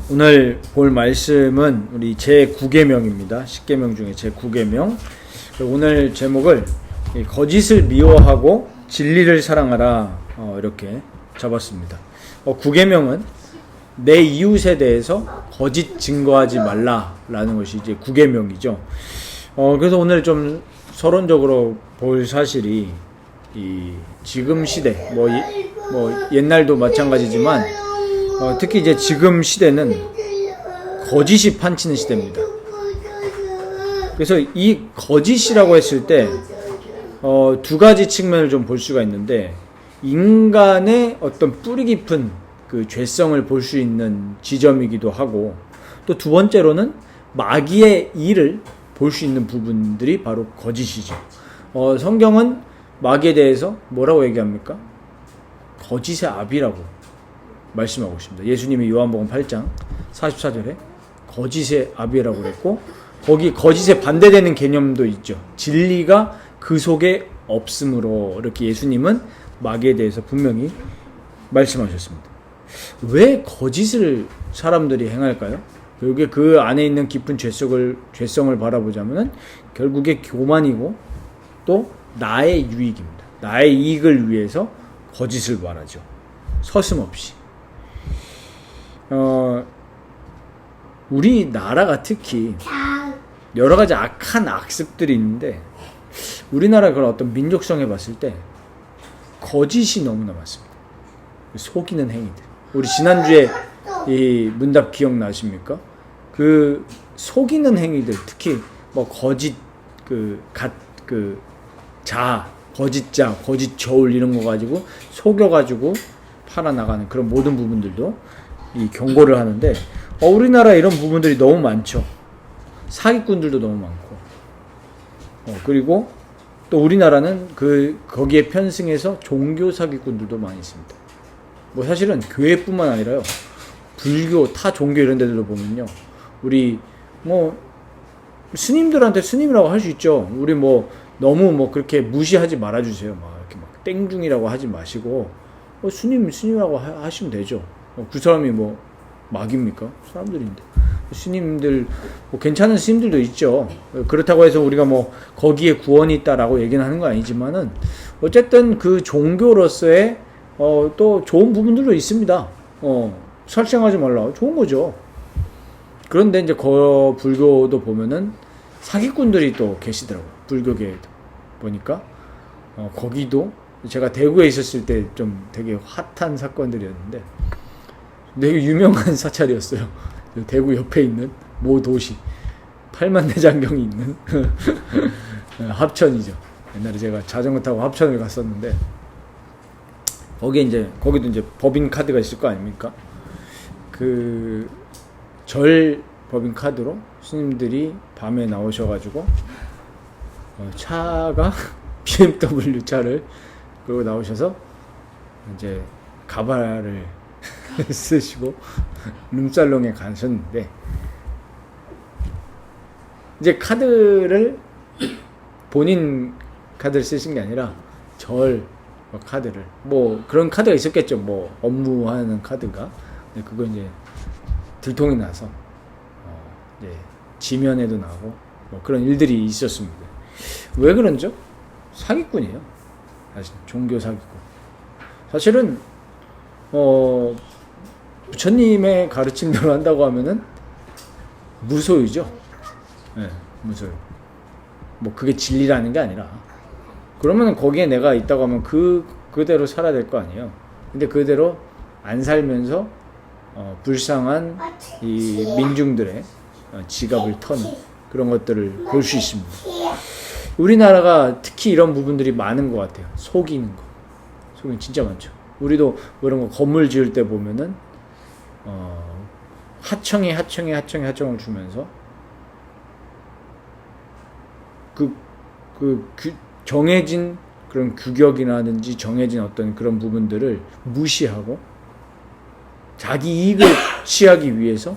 오늘 볼 말씀은 우리 제9계명입니다. 10계명 중에 제9계명. 오늘 제목을 거짓을 미워하고 진리를 사랑하라 이렇게 잡았습니다. 9계명은 내 이웃에 대해서 거짓 증거하지 말라라는 것이 이제 9계명이죠. 그래서 오늘 좀 서론적으로 볼 사실이 이 지금 시대 뭐 옛날도 마찬가지지만 특히 이제 지금 시대는 거짓이 판치는 시대입니다. 그래서 이 거짓이라고 했을 때 두 가지 측면을 좀 볼 수가 있는데, 인간의 어떤 뿌리 깊은 그 죄성을 볼 수 있는 지점이기도 하고, 또 두 번째로는 마귀의 일을 볼 수 있는 부분들이 바로 거짓이죠. 성경은 마귀에 대해서 뭐라고 얘기합니까? 거짓의 아비라고 말씀하고 있습니다. 예수님이 요한복음 8장 44절에 거짓의 아비라고 그랬고, 거기 거짓에 반대되는 개념도 있죠. 진리가 그 속에 없으므로, 이렇게 예수님은 마귀에 대해서 분명히 말씀하셨습니다. 왜 거짓을 사람들이 행할까요? 결국에 그 안에 있는 깊은 죄성을 바라보자면 결국에 교만이고 또 나의 유익입니다. 나의 이익을 위해서 거짓을 말하죠. 서슴없이. 우리나라가 특히 여러 가지 악한 악습들이 있는데, 우리나라 그런 어떤 민족성에 봤을 때 거짓이 너무나 많습니다. 속이는 행위들. 우리 지난주에 이 문답 기억나십니까? 그 속이는 행위들, 특히 뭐 거짓 거짓자, 거짓 저울 이런 거 가지고 속여가지고 팔아나가는 그런 모든 부분들도 이 경고를 하는데, 우리나라에 이런 부분들이 너무 많죠. 사기꾼들도 너무 많고, 그리고 또 우리나라는 거기에 편승해서 종교 사기꾼들도 많이 있습니다. 뭐 사실은 교회뿐만 아니라요, 불교, 타 종교 이런 데들도 보면요, 우리 뭐 스님들한테 스님이라고 할 수 있죠. 우리 뭐 너무 그렇게 무시하지 말아주세요. 막 이렇게 막 땡중이라고 하지 마시고, 스님이라고 하시면 되죠. 그 사람이 뭐 마귀입니까? 사람들인데. 스님들, 괜찮은 스님들도 있죠. 그렇다고 해서 우리가 뭐 거기에 구원이 있다라고 얘기는 하는 건 아니지만은, 어쨌든 그 종교로서의 또 좋은 부분들도 있습니다. 살생하지 말라, 좋은 거죠. 그런데 이제 불교도 보면은 사기꾼들이 또 계시더라고요. 불교계에 보니까 거기도 제가 대구에 있었을 때 좀 되게 핫한 사건들이었는데, 되게 유명한 사찰이었어요. 대구 옆에 있는 모 도시, 8만 내장경이 있는 합천이죠. 옛날에 제가 자전거 타고 합천을 갔었는데, 거기도 이제 법인 카드가 있을 거 아닙니까? 그 절 법인 카드로 스님들이 밤에 나오셔가지고 차가 BMW 차를 끌고 나오셔서 이제 가발을 쓰시고 룸살롱에 가셨는데, 이제 카드를 본인 카드를 쓰신 게 아니라 절 카드를, 뭐 그런 카드가 있었겠죠. 뭐 업무하는 카드가. 근데 그거 이제 들통이 나서 이제 지면에도 나고 뭐 그런 일들이 있었습니다. 왜 그런죠? 사기꾼이에요. 사실 종교 사기꾼. 사실은 부처님의 가르침대로 한다고 하면은 무소유죠. 네, 무소유. 뭐 그게 진리라는 게 아니라, 그러면은 거기에 내가 있다고 하면 그대로 살아야 될 거 아니에요. 근데 그대로 안 살면서 불쌍한 이 민중들의 지갑을 터는 그런 것들을 볼 수 있습니다. 우리나라가 특히 이런 부분들이 많은 것 같아요. 속이는 거. 속이는 진짜 많죠. 우리도 이런 거 건물 지을 때 보면은 하청에 하청을 주면서 정해진 그런 규격이라든지 정해진 어떤 그런 부분들을 무시하고 자기 이익을 취하기 위해서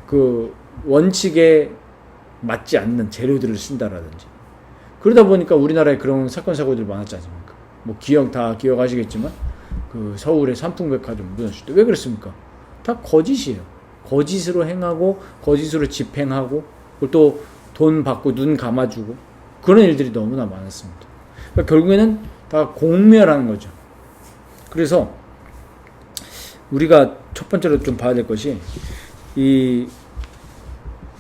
그 원칙에 맞지 않는 재료들을 쓴다라든지, 그러다 보니까 우리나라에 그런 사건 사고들이 많았지 않습니까? 뭐 다 기억하시겠지만 그 서울의 삼풍백화점 무너질 때 왜 그랬습니까? 다 거짓이에요. 거짓으로 행하고 거짓으로 집행하고 또 돈 받고 눈 감아주고 그런 일들이 너무나 많았습니다. 그러니까 결국에는 다 공멸하는 거죠. 그래서 우리가 첫 번째로 좀 봐야 될 것이 이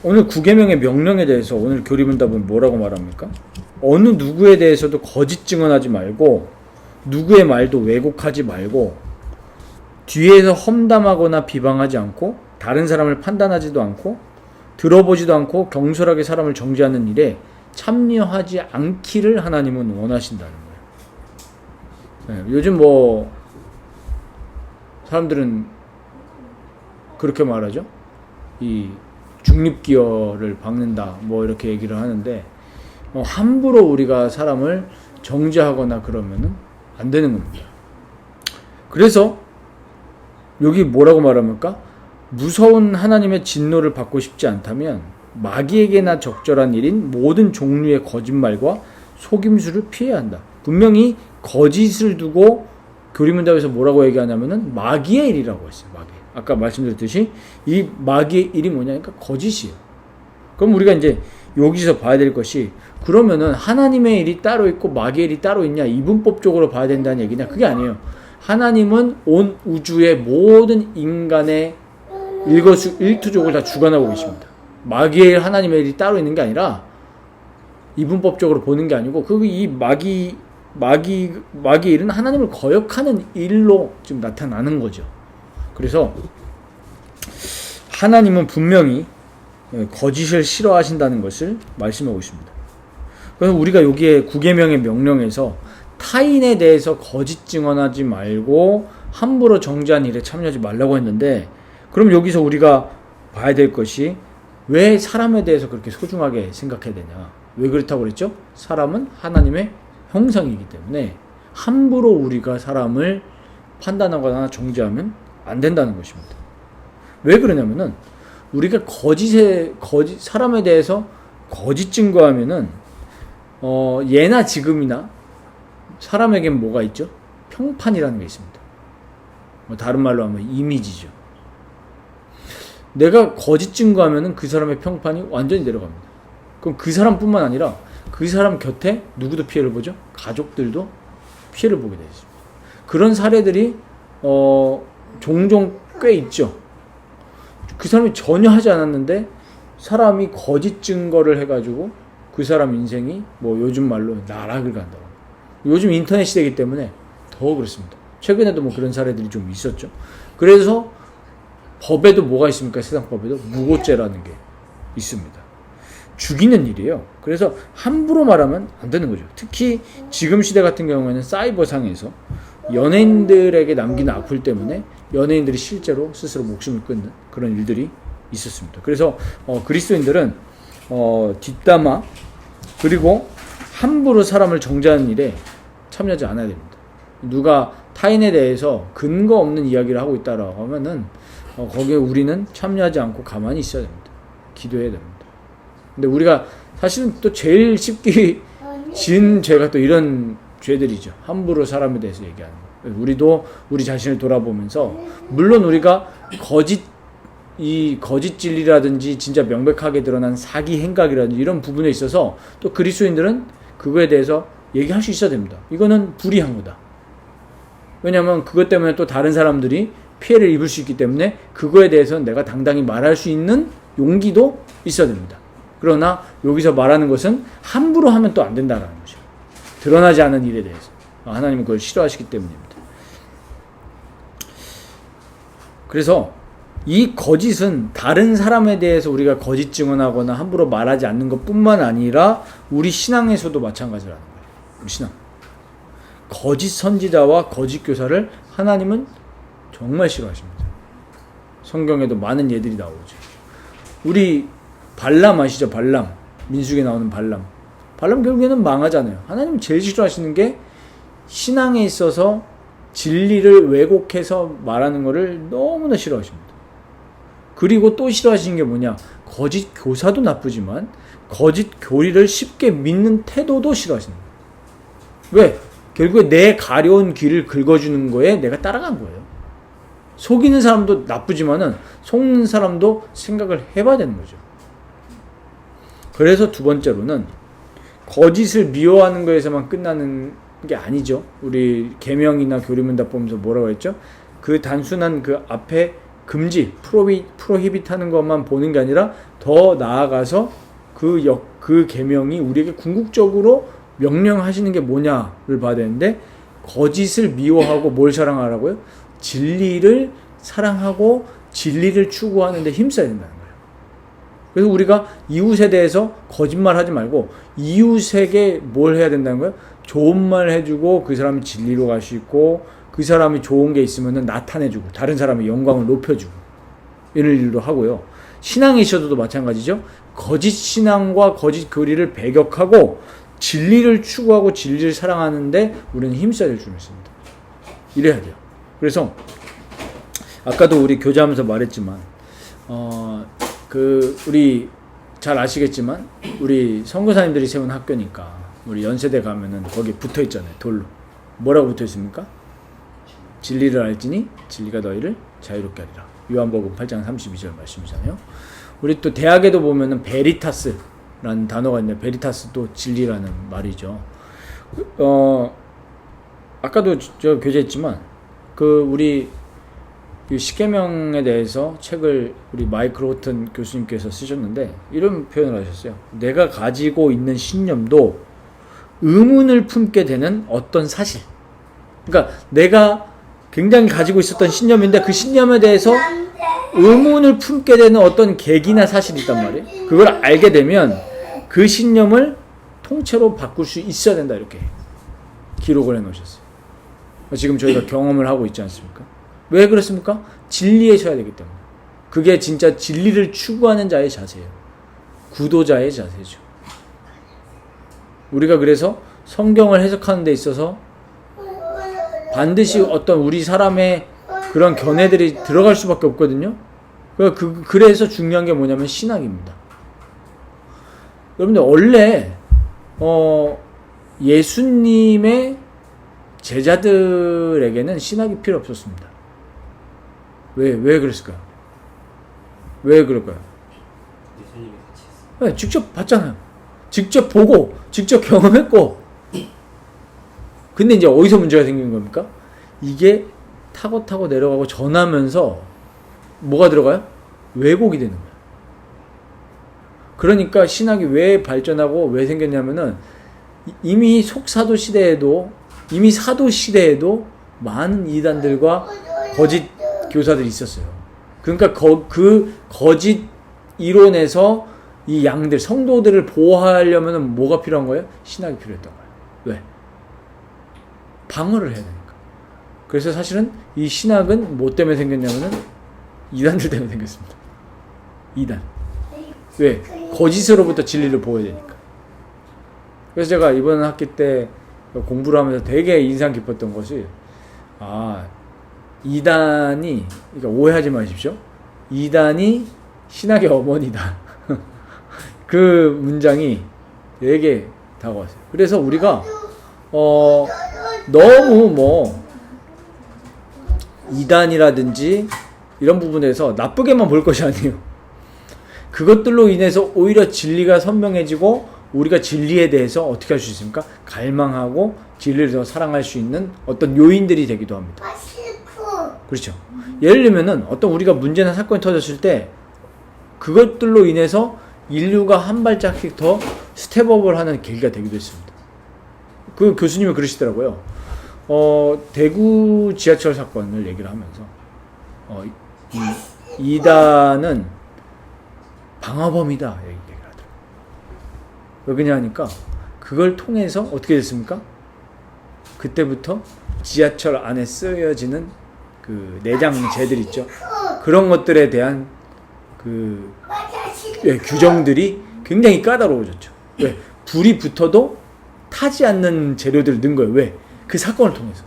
오늘 9계명의 명령에 대해서 오늘 교리문답은 뭐라고 말합니까? 어느 누구에 대해서도 거짓 증언하지 말고 누구의 말도 왜곡하지 말고 뒤에서 험담하거나 비방하지 않고 다른 사람을 판단하지도 않고 들어보지도 않고 경솔하게 사람을 정죄하는 일에 참여하지 않기를 하나님은 원하신다는 거예요. 네, 요즘 뭐 사람들은 그렇게 말하죠. 이 중립기어를 박는다 뭐 이렇게 얘기를 하는데 함부로 우리가 사람을 정죄하거나 그러면은 안 되는 겁니다. 그래서 여기 뭐라고 말합니까? 무서운 하나님의 진노를 받고 싶지 않다면 마귀에게나 적절한 일인 모든 종류의 거짓말과 속임수를 피해야 한다. 분명히 거짓을 두고 교리문답에서 뭐라고 얘기하냐면은 마귀의 일이라고 했어요. 마귀. 아까 말씀드렸듯이 이 마귀의 일이 뭐냐니까 거짓이에요. 그럼 우리가 이제 여기서 봐야 될 것이 그러면은 하나님의 일이 따로 있고 마귀의 일이 따로 있냐 이분법적으로 봐야 된다는 얘기냐 그게 아니에요. 하나님은 온 우주의 모든 인간의 일거수일투족을 다 주관하고 계십니다. 마귀의 일, 하나님의 일이 따로 있는 게 아니라 이분법적으로 보는 게 아니고 이 마귀의 일은 하나님을 거역하는 일로 지금 나타나는 거죠. 그래서 하나님은 분명히 거짓을 싫어하신다는 것을 말씀하고 있습니다. 그래서 우리가 여기에 9계명의 명령에서 타인에 대해서 거짓 증언하지 말고 함부로 정죄한 일에 참여하지 말라고 했는데 그럼 여기서 우리가 봐야 될 것이 왜 사람에 대해서 그렇게 소중하게 생각해야 되냐. 왜 그렇다고 그랬죠? 사람은 하나님의 형상이기 때문에 함부로 우리가 사람을 판단하거나 정죄하면 안 된다는 것입니다. 왜 그러냐면은 우리가 사람에 대해서 거짓 증거하면은 예나 지금이나 사람에겐 뭐가 있죠? 평판이라는 게 있습니다. 다른 말로 하면 이미지죠. 내가 거짓 증거하면은 그 사람의 평판이 완전히 내려갑니다. 그럼 그 사람뿐만 아니라 그 사람 곁에 누구도 피해를 보죠? 가족들도 피해를 보게 되죠. 그런 사례들이 종종 꽤 있죠. 그 사람이 전혀 하지 않았는데 사람이 거짓 증거를 해가지고 그 사람 인생이 뭐 요즘 말로 나락을 간다고. 요즘 인터넷 시대이기 때문에 더 그렇습니다. 최근에도 뭐 그런 사례들이 좀 있었죠. 그래서 법에도 뭐가 있습니까? 세상 법에도 무고죄라는 게 있습니다. 죽이는 일이에요. 그래서 함부로 말하면 안 되는 거죠. 특히 지금 시대 같은 경우에는 사이버상에서 연예인들에게 남기는 악플 때문에 연예인들이 실제로 스스로 목숨을 끊는 그런 일들이 있었습니다. 그래서 그리스도인들은 뒷담화 그리고 함부로 사람을 정죄하는 일에 참여하지 않아야 됩니다. 누가 타인에 대해서 근거 없는 이야기를 하고 있다라고 하면은 거기에 우리는 참여하지 않고 가만히 있어야 됩니다. 기도해야 됩니다. 근데 우리가 사실은 또 제일 쉽게 지은 죄가 또 이런 죄들이죠. 함부로 사람에 대해서 얘기하는 거. 우리도 우리 자신을 돌아보면서 물론 우리가 거짓 진리라든지 진짜 명백하게 드러난 사기 행각이라든지 이런 부분에 있어서 또 그리스도인들은 그거에 대해서 얘기할 수 있어야 됩니다. 이거는 불의한 거다. 왜냐하면 그것 때문에 또 다른 사람들이 피해를 입을 수 있기 때문에 그거에 대해서는 내가 당당히 말할 수 있는 용기도 있어야 됩니다. 그러나 여기서 말하는 것은 함부로 하면 또 안 된다는 것이죠. 드러나지 않은 일에 대해서. 하나님은 그걸 싫어하시기 때문입니다. 그래서 이 거짓은 다른 사람에 대해서 우리가 거짓 증언하거나 함부로 말하지 않는 것뿐만 아니라 우리 신앙에서도 마찬가지라는 거예요. 우리 신앙. 거짓 선지자와 거짓 교사를 하나님은 정말 싫어하십니다. 성경에도 많은 예들이 나오죠. 우리 발람 아시죠? 발람. 민수기에 나오는 발람. 발람 결국에는 망하잖아요. 하나님은 제일 싫어하시는 게 신앙에 있어서 진리를 왜곡해서 말하는 것을 너무나 싫어하십니다. 그리고 또 싫어하시는 게 뭐냐? 거짓 교사도 나쁘지만 거짓 교리를 쉽게 믿는 태도도 싫어하십니다. 왜? 결국에 내 가려운 길을 긁어주는 거에 내가 따라간 거예요. 속이는 사람도 나쁘지만은 속는 사람도 생각을 해봐야 되는 거죠. 그래서 두 번째로는 거짓을 미워하는 거에서만 끝나는 게 아니죠. 우리 계명이나 교리문답 보면서 뭐라고 했죠? 그 단순한 그 앞에 금지, 프로히빗 하는 것만 보는 게 아니라 더 나아가서 그 계명이 우리에게 궁극적으로 명령하시는 게 뭐냐를 봐야 되는데, 거짓을 미워하고 뭘 사랑하라고요? 진리를 사랑하고 진리를 추구하는 데 힘써야 된다는 거예요. 그래서 우리가 이웃에 대해서 거짓말 하지 말고 이웃에게 뭘 해야 된다는 거예요? 좋은 말 해주고 그 사람이 진리로 갈 수 있고 그 사람이 좋은 게 있으면 나타내주고 다른 사람의 영광을 높여주고 이런 일도 하고요. 신앙에 있어도 마찬가지죠. 거짓 신앙과 거짓 교리를 배격하고 진리를 추구하고 진리를 사랑하는데 우리는 힘써야 될 줄 믿습니다. 이래야 돼요. 그래서 아까도 우리 교제하면서 말했지만 우리 잘 아시겠지만 우리 선교사님들이 세운 학교니까 우리 연세대 가면은 거기 붙어 있잖아요. 돌로 뭐라고 붙어 있습니까? 진리를 알지니 진리가 너희를 자유롭게 하리라. 요한복음 8장 32절 말씀이잖아요. 우리 또 대학에도 보면은 베리타스라는 단어가 있는데, 베리타스도 진리라는 말이죠. 아까도 저 교제했지만 우리 십계명에 대해서 책을 우리 마이클 호튼 교수님께서 쓰셨는데 이런 표현을 하셨어요. 내가 가지고 있는 신념도 의문을 품게 되는 어떤 사실. 그러니까 내가 굉장히 가지고 있었던 신념인데 그 신념에 대해서 의문을 품게 되는 어떤 계기나 사실이 있단 말이에요. 그걸 알게 되면 그 신념을 통째로 바꿀 수 있어야 된다, 이렇게 기록을 해놓으셨어요. 지금 저희가 경험을 하고 있지 않습니까? 왜 그렇습니까? 진리에 서야 되기 때문에. 그게 진짜 진리를 추구하는 자의 자세예요. 구도자의 자세죠. 우리가 그래서 성경을 해석하는 데 있어서 반드시 어떤 우리 사람의 그런 견해들이 들어갈 수밖에 없거든요. 그래서 중요한 게 뭐냐면 신학입니다. 여러분들 원래 예수님의 제자들에게는 신학이 필요 없었습니다. 왜 그랬을까요? 왜 그럴까요? 예수님이 같이 했어요. 네, 직접 봤잖아요. 직접 보고 직접 경험했고. 근데 이제 어디서 문제가 생긴 겁니까? 이게 타고 내려가고 전하면서 뭐가 들어가요? 왜곡이 되는 거예요. 그러니까 신학이 왜 발전하고 왜 생겼냐면은 이미 사도 시대에도 많은 이단들과 거짓 교사들이 있었어요. 그러니까 그 거짓 이론에서 이 양들, 성도들을 보호하려면 뭐가 필요한 거예요? 신학이 필요했던 거예요. 왜? 방어를 해야 되니까. 그래서 사실은 이 신학은 뭐 때문에 생겼냐면은 이단들 때문에 생겼습니다. 이단. 왜? 거짓으로부터 진리를 보호해야 되니까. 그래서 제가 이번 학기 때 공부를 하면서 되게 인상 깊었던 것이, 이단이, 그러니까 오해하지 마십시오. 이단이 신학의 어머니다. 그 문장이 되게 다가왔어요. 그래서 우리가 너무 이단이라든지 이런 부분에서 나쁘게만 볼 것이 아니에요. 그것들로 인해서 오히려 진리가 선명해지고 우리가 진리에 대해서 어떻게 할 수 있습니까? 갈망하고 진리를 더 사랑할 수 있는 어떤 요인들이 되기도 합니다. 그렇죠. 예를 들면은 어떤 우리가 문제나 사건이 터졌을 때 그것들로 인해서 인류가 한 발짝씩 더 스텝업을 하는 계기가 되기도 했습니다. 그 교수님이 그러시더라고요. 대구 지하철 사건을 얘기를 하면서 이단은 방화범이다 얘기를 하더라고요. 왜 그러냐 하니까 그걸 통해서 어떻게 됐습니까? 그때부터 지하철 안에 쓰여지는 그 내장재들 있죠. 그런 것들에 대한 규정들이 굉장히 까다로워졌죠. 왜? 불이 붙어도 타지 않는 재료들을 넣은 거예요. 왜? 그 사건을 통해서.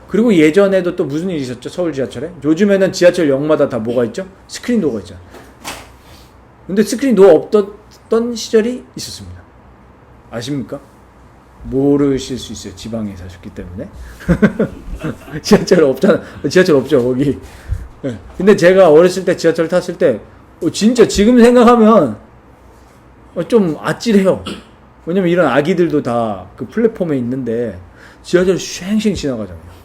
그리고 예전에도 또 무슨 일이 있었죠? 서울 지하철에? 요즘에는 지하철역마다 다 뭐가 있죠? 스크린 도어가 있잖아요. 근데 스크린 도어 없던 시절이 있었습니다. 아십니까? 모르실 수 있어요. 지방에 사셨기 때문에. 지하철 없잖아. 지하철 없죠, 거기. 예. 근데 제가 어렸을 때 지하철 탔을 때, 진짜 지금 생각하면 좀 아찔해요. 왜냐면 이런 아기들도 다 그 플랫폼에 있는데, 지하철 쉥쉥 지나가잖아요.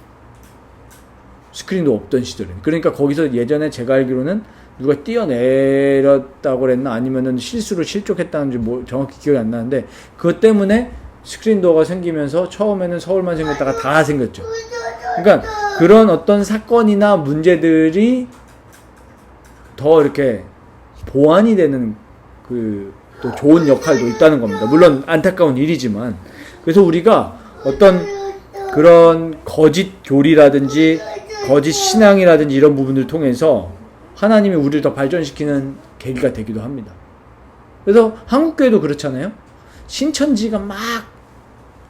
스크린도 없던 시절에. 그러니까 거기서 예전에 제가 알기로는 누가 뛰어내렸다고 그랬나 아니면은 실수로 실족했다는지 뭐 정확히 기억이 안 나는데, 그것 때문에 스크린도어가 생기면서 처음에는 서울만 생겼다가 다 생겼죠. 그러니까 그런 어떤 사건이나 문제들이 더 이렇게 보완이 되는 그 또 좋은 역할도 있다는 겁니다. 물론 안타까운 일이지만. 그래서 우리가 어떤 그런 거짓 교리라든지 거짓 신앙이라든지 이런 부분들을 통해서 하나님이 우리를 더 발전시키는 계기가 되기도 합니다. 그래서 한국교회도 그렇잖아요. 신천지가 막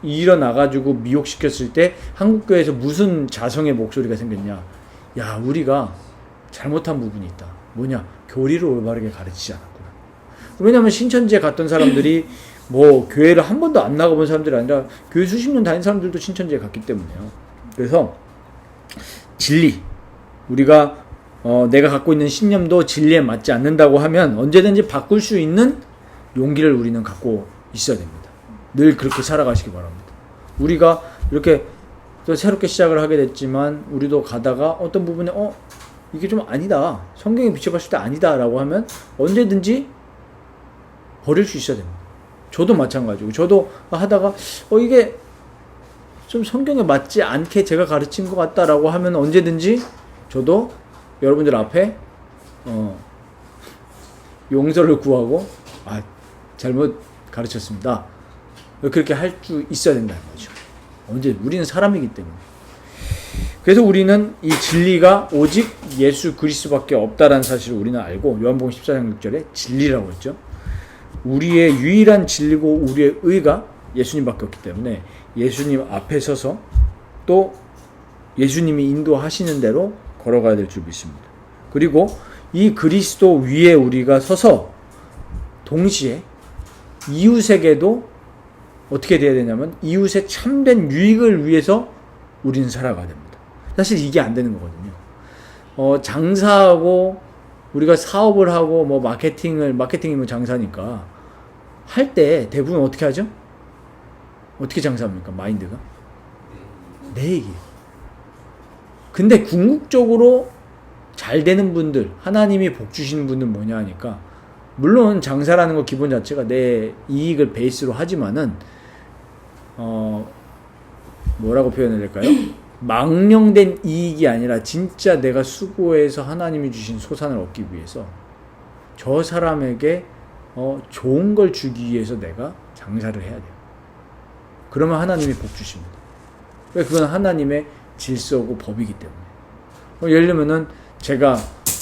일어나가지고 미혹시켰을 때 한국교회에서 무슨 자성의 목소리가 생겼냐. 야, 우리가 잘못한 부분이 있다. 뭐냐? 교리를 올바르게 가르치지 않았구나. 왜냐하면 신천지에 갔던 사람들이 뭐 교회를 한 번도 안 나가본 사람들이 아니라 교회 수십 년 다닌 사람들도 신천지에 갔기 때문에요. 그래서 진리, 우리가 내가 갖고 있는 신념도 진리에 맞지 않는다고 하면 언제든지 바꿀 수 있는 용기를 우리는 갖고 있어야 됩니다. 늘 그렇게 살아가시기 바랍니다. 우리가 이렇게 또 새롭게 시작을 하게 됐지만 우리도 가다가 어떤 부분에 이게 좀 아니다, 성경에 비춰봤을 때 아니다 라고 하면 언제든지 버릴 수 있어야 됩니다. 저도 마찬가지고, 저도 하다가 이게 좀 성경에 맞지 않게 제가 가르친 것 같다라고 하면 언제든지 저도 여러분들 앞에 용서를 구하고 잘못 가르쳤습니다. 그렇게 할 수 있어야 된다는 거죠. 언제 우리는 사람이기 때문에. 그래서 우리는 이 진리가 오직 예수 그리스도밖에 없다라는 사실을 우리는 알고, 요한복음 14장 6절에 진리라고 했죠. 우리의 유일한 진리고 우리의 의가 예수님밖에 없기 때문에 예수님 앞에 서서 또 예수님이 인도하시는 대로 걸어가야 될 줄 믿습니다. 그리고 이 그리스도 위에 우리가 서서 동시에 이웃에게도 어떻게 돼야 되냐면 이웃의 참된 유익을 위해서 우리는 살아가야 됩니다. 사실 이게 안 되는 거거든요. 장사하고 우리가 사업을 하고 뭐 마케팅이 뭐 장사니까 할 때 대부분 어떻게 하죠? 어떻게 장사합니까? 마인드가? 내 얘기. 근데 궁극적으로 잘 되는 분들, 하나님이 복 주시는 분들은 뭐냐 하니까, 물론 장사라는 거 기본 자체가 내 이익을 베이스로 하지만은 뭐라고 표현해야 될까요? 망령된 이익이 아니라 진짜 내가 수고해서 하나님이 주신 소산을 얻기 위해서 저 사람에게 좋은 걸 주기 위해서 내가 장사를 해야 돼요. 그러면 하나님이 복 주십니다. 그건 하나님의 질서고 법이기 때문에. 예를 들면은 제가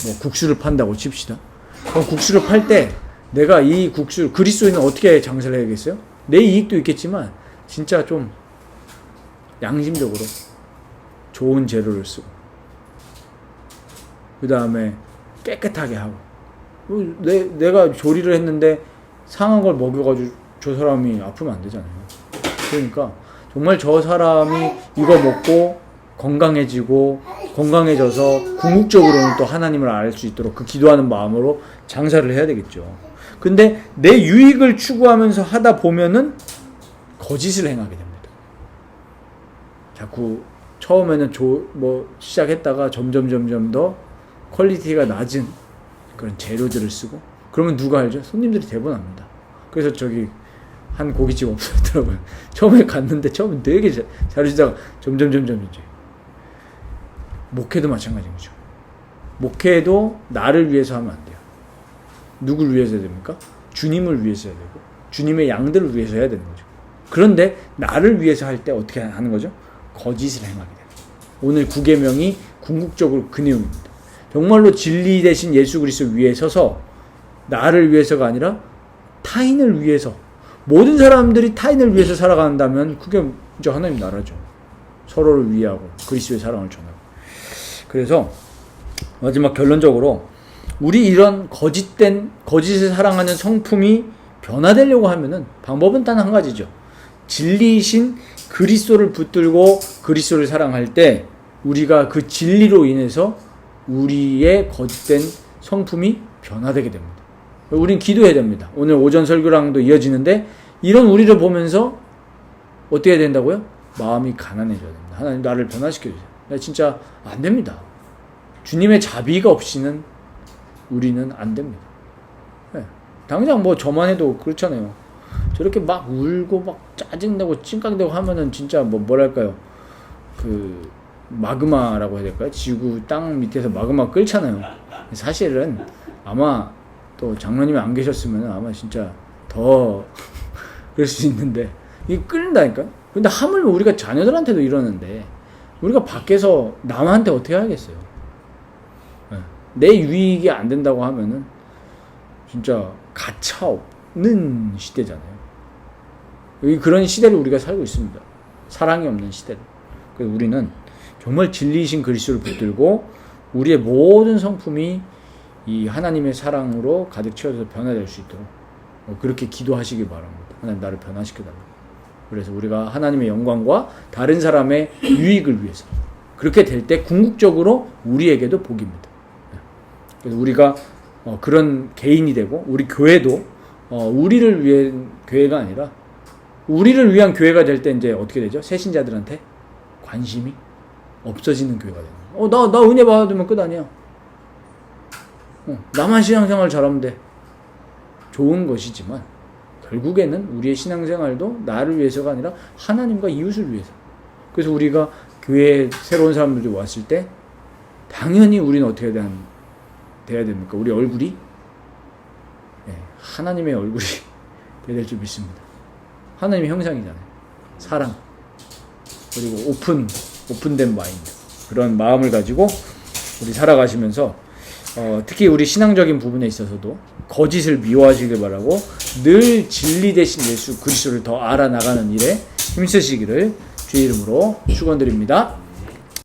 뭐 국수를 판다고 칩시다. 그럼 국수를 팔 때 내가 이 국수, 그리스도인은 어떻게 장사를 해야겠어요? 내 이익도 있겠지만 진짜 좀 양심적으로 좋은 재료를 쓰고, 그 다음에 깨끗하게 하고, 내가 조리를 했는데 상한 걸 먹여가지고 저 사람이 아프면 안 되잖아요. 그러니까 정말 저 사람이 이거 먹고 건강해져서 궁극적으로는 또 하나님을 알 수 있도록 그 기도하는 마음으로 장사를 해야 되겠죠. 근데 내 유익을 추구하면서 하다 보면은 거짓을 행하게 됩니다. 자꾸 처음에는 시작했다가 점점 더 퀄리티가 낮은 그런 재료들을 쓰고, 그러면 누가 알죠? 손님들이 대본합니다. 그래서 저기 한 고깃집 없었더라고요. 처음에 갔는데 처음에 되게 잘해주다가 점점 이제. 목회도 마찬가지인 거죠. 목회도 나를 위해서 하면 안 돼요. 누굴 위해서 해야 됩니까? 주님을 위해서 해야 되고 주님의 양들을 위해서 해야 되는 거죠. 그런데 나를 위해서 할 때 어떻게 하는 거죠? 거짓을 행하게 돼요. 오늘 9계명이 궁극적으로 그 내용입니다. 정말로 진리 대신 예수 그리스도 위에 서서 나를 위해서가 아니라 타인을 위해서, 모든 사람들이 타인을 위해서 살아간다면 그게 이제 하나님 나라죠. 서로를 위하고 그리스도의 사랑을 전하고. 그래서 마지막 결론적으로 우리 이런 거짓을 사랑하는 성품이 변화되려고 하면은 방법은 단 한 가지죠. 진리이신 그리스도를 붙들고 그리스도를 사랑할 때 우리가 그 진리로 인해서 우리의 거짓된 성품이 변화되게 됩니다. 우린 기도해야 됩니다. 오늘 오전 설교랑도 이어지는데 이런 우리를 보면서 어떻게 해야 된다고요? 마음이 가난해져야 됩니다. 하나님 나를 변화시켜주세요. 나 진짜 안 됩니다. 주님의 자비가 없이는 우리는 안 됩니다. 네. 당장 뭐 저만 해도 그렇잖아요. 저렇게 막 울고 막 짜증내고 찡깡대고 하면은 진짜 뭐랄까요? 그 마그마라고 해야 될까요? 지구 땅 밑에서 마그마 끓잖아요. 사실은 아마 또 장로님이 안 계셨으면 아마 진짜 더 그럴 수 있는데 이게 끓는다니까. 근데 하물며 우리가 자녀들한테도 이러는데 우리가 밖에서 남한테 어떻게 하겠어요? 내 유익이 안 된다고 하면은 진짜 가차 없는 시대잖아요. 그런 시대를 우리가 살고 있습니다. 사랑이 없는 시대를. 그래서 우리는 정말 진리이신 그리스도를 붙들고 우리의 모든 성품이 이 하나님의 사랑으로 가득 채워서 변화될 수 있도록 그렇게 기도하시기 바랍니다. 하나님 나를 변화시켜달라고. 그래서 우리가 하나님의 영광과 다른 사람의 유익을 위해서 그렇게 될 때 궁극적으로 우리에게도 복입니다. 그래서 우리가 그런 개인이 되고 우리 교회도 우리를 위한 교회가 아니라 우리를 위한 교회가 될 때 이제 어떻게 되죠? 새신자들한테 관심이 없어지는 교회가 되는 거예요. 나 은혜 받으면 끝 아니야. 나만 신앙생활 잘하면 돼. 좋은 것이지만 결국에는 우리의 신앙생활도 나를 위해서가 아니라 하나님과 이웃을 위해서. 그래서 우리가 교회에 새로운 사람들이 왔을 때 당연히 우리는 어떻게 돼야 됩니까? 우리 얼굴이 하나님의 얼굴이 돼야 될 줄 믿습니다. 하나님의 형상이잖아요. 사랑 그리고 오픈된 마인드 그런 마음을 가지고 우리 살아가시면서 특히 우리 신앙적인 부분에 있어서도 거짓을 미워하시길 바라고 늘 진리 대신 예수 그리스도를 더 알아나가는 일에 힘쓰시기를 주의 이름으로 축원드립니다.